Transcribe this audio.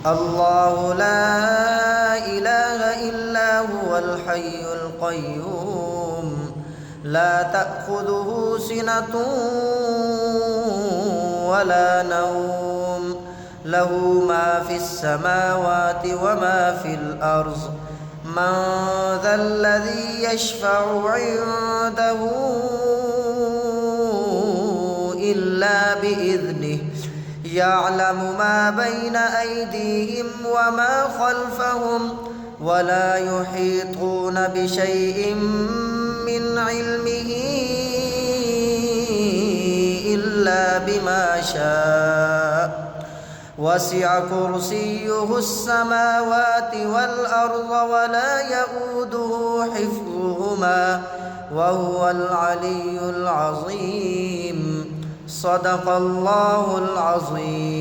الله لا إله إلا هو الحي القيوم لا تأخذه سنة ولا نوم له ما في السماوات وما في الأرض من ذا الذي يشفع عنده إلا بإذنه يعلم ما بين أيديهم وما خلفهم ولا يحيطون بشيء من علمه إلا بما شاء وسع كرسيه السماوات والأرض ولا يئوده حفظهما وهو العلي العظيم صدق الله العظيم.